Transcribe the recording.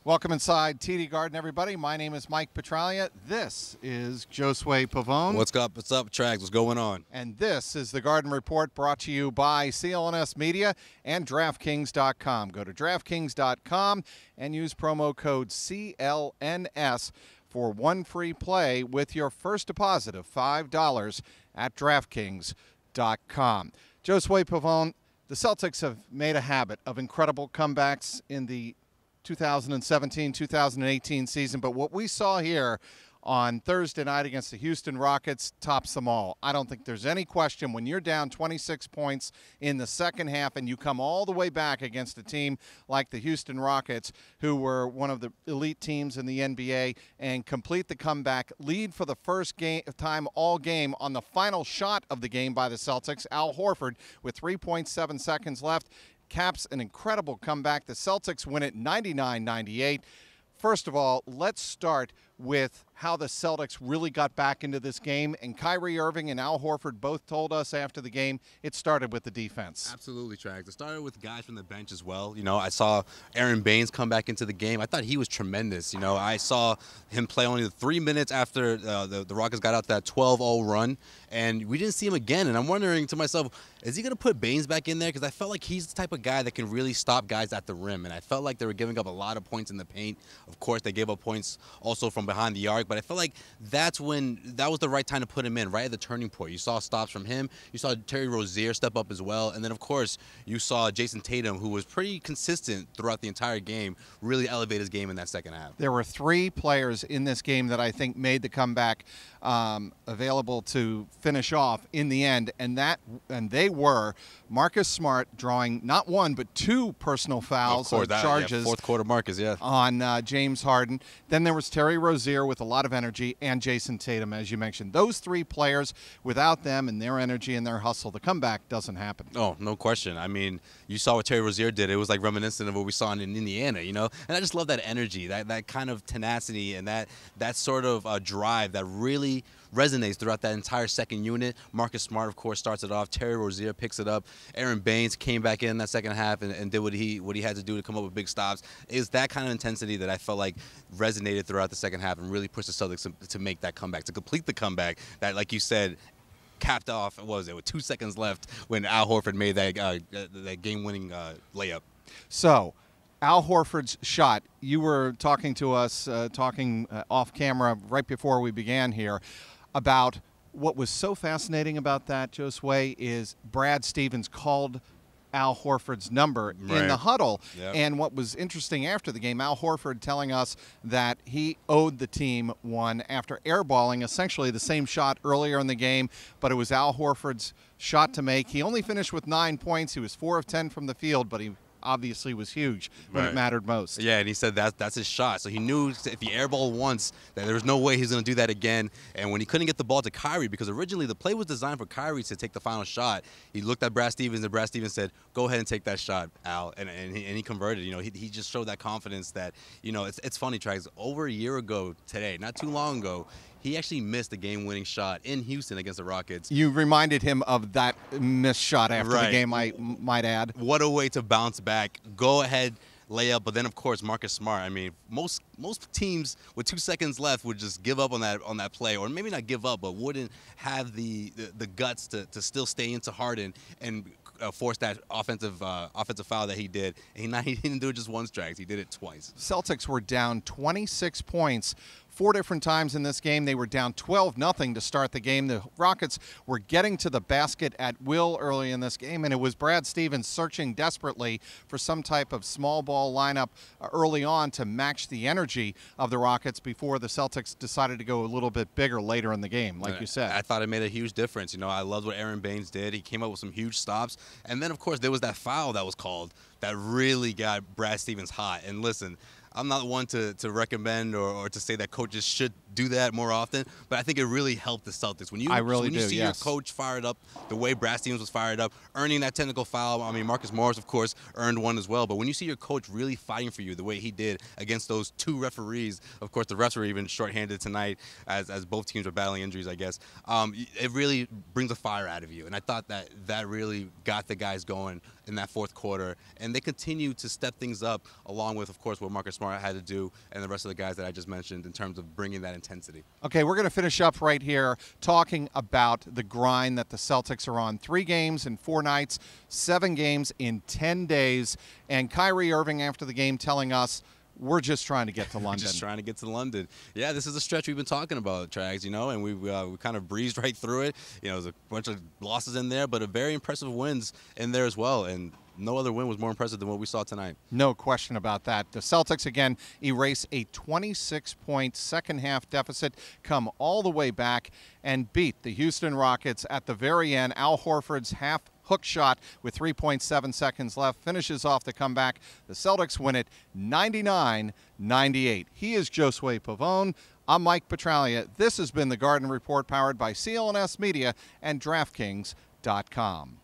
Welcome inside TD Garden, everybody. My name is Mike Petralia. This is Josue Pavone. What's up? What's up, Trags? What's going on? And this is the Garden Report brought to you by CLNS Media and DraftKings.com. Go to DraftKings.com and use promo code CLNS for one free play with your first deposit of $5 at DraftKings.com. Josue Pavone, the Celtics have made a habit of incredible comebacks in the 2017-2018 season, but what we saw here on Thursday night against the Houston Rockets tops them all. I don't think there's any question when you're down 26 points in the second half and you come all the way back against a team like the Houston Rockets, who were one of the elite teams in the NBA, and complete the comeback, lead for the first time all game on the final shot of the game by the Celtics, Al Horford, with 3.7 seconds left. Caps an incredible comeback. The Celtics win it 99-98. First of all, let's start with how the Celtics really got back into this game. And Kyrie Irving and Al Horford both told us after the game it started with the defense. Absolutely, Trags. It started with guys from the bench as well. You know, I saw Aaron Baines come back into the game. I thought he was tremendous. You know, I saw him play only 3 minutes after the Rockets got out that 12-0 run, and we didn't see him again. And I'm wondering to myself, is he going to put Baines back in there? Because I felt like he's the type of guy that can really stop guys at the rim. And I felt like they were giving up a lot of points in the paint. Of course, they gave up points also from behind the arc. But I felt like that was the right time to put him in, right at the turning point. You saw stops from him. You saw Terry Rozier step up as well. And then, of course, you saw Jason Tatum, who was pretty consistent throughout the entire game, really elevate his game in that second half. There were 3 players in this game that I think made the comeback available to finish off in the end, and they were Marcus Smart drawing not 1 but 2 personal fouls or charges. Fourth quarter Marcus, yeah. On James Harden. Then there was Terry Rozier with a lot of energy, and Jason Tatum, as you mentioned. Those 3 players, without them and their energy and their hustle, the comeback doesn't happen. Oh, no question. I mean, you saw what Terry Rozier did. It was like reminiscent of what we saw in Indiana, you know? And I just love that energy, that kind of tenacity, and that sort of drive that really resonates throughout that entire second unit. Marcus Smart, of course, starts it off. Terry Rozier picks it up. Aaron Baines came back in that second half and did what he had to do to come up with big stops. It's that kind of intensity that I felt like resonated throughout the second half and really pushed the Celtics to make that comeback, to complete the comeback that, like you said, capped off, what was it, with 2 seconds left when Al Horford made that game-winning layup. So, Al Horford's shot, you were talking to us, off camera right before we began here, about what was so fascinating about that, Josue, is Brad Stevens called Al Horford's number in the huddle. Yep. And what was interesting after the game, Al Horford telling us that he owed the team one after airballing essentially the same shot earlier in the game, but it was Al Horford's shot to make. He only finished with 9 points. He was 4 of 10 from the field, but he obviously was huge when it mattered most. Yeah, and he said that's his shot. So he knew if he airballed once, that there was no way he's going to do that again. And when he couldn't get the ball to Kyrie, because originally the play was designed for Kyrie to take the final shot, he looked at Brad Stevens, and Brad Stevens said, "Go ahead and take that shot, Al." And he converted. You know, he just showed that confidence that, you know, it's funny, Trags. Over a year ago today, not too long ago, he actually missed a game-winning shot in Houston against the Rockets. You reminded him of that missed shot after the game, I might add. What a way to bounce back. Go ahead, lay up. But then, of course, Marcus Smart. I mean, most teams with 2 seconds left would just give up on that play, or maybe not give up, but wouldn't have the guts to still stay into Harden and force that offensive foul that he did. And he didn't do it just once, Drags. He did it twice. Celtics were down 26 points 4 different times in this game. They were down 12-0 to start the game. The Rockets were getting to the basket at will early in this game, and it was Brad Stevens searching desperately for some type of small ball lineup early on to match the energy of the Rockets before the Celtics decided to go a little bit bigger later in the game, like you said. I thought it made a huge difference. You know, I loved what Aaron Baines did. He came up with some huge stops. And then, of course, there was that foul that was called that really got Brad Stevens hot. And listen, I'm not one to recommend or to say that coaches should do that more often, but I think it really helped the Celtics. When you see your coach fired up the way Brad Stevens was fired up, earning that technical foul. I mean, Marcus Morris, of course, earned one as well. But when you see your coach really fighting for you the way he did against those 2 referees, of course, the refs were even shorthanded tonight as both teams were battling injuries, I guess. It really brings a fire out of you. And I thought that really got the guys going in that fourth quarter, and they continue to step things up, along with, of course, what Marcus Smart had to do and the rest of the guys that I just mentioned in terms of bringing that intensity. Okay, we're going to finish up right here talking about the grind that the Celtics are on. 3 games in 4 nights, 7 games in 10 days, and Kyrie Irving after the game telling us, we're just trying to get to London. Just trying to get to London. Yeah, this is a stretch we've been talking about, Trags, and we kind of breezed right through it. There's a bunch of losses in there, but a very impressive wins in there as well. And no other win was more impressive than what we saw tonight. No question about that. The Celtics, again, erase a 26-point second-half deficit, come all the way back, and beat the Houston Rockets at the very end. Al Horford's half hook shot with 3.7 seconds left finishes off the comeback. The Celtics win it 99-98. He is Josue Pavone. I'm Mike Petralia. This has been the Garden Report, powered by CLNS Media and DraftKings.com.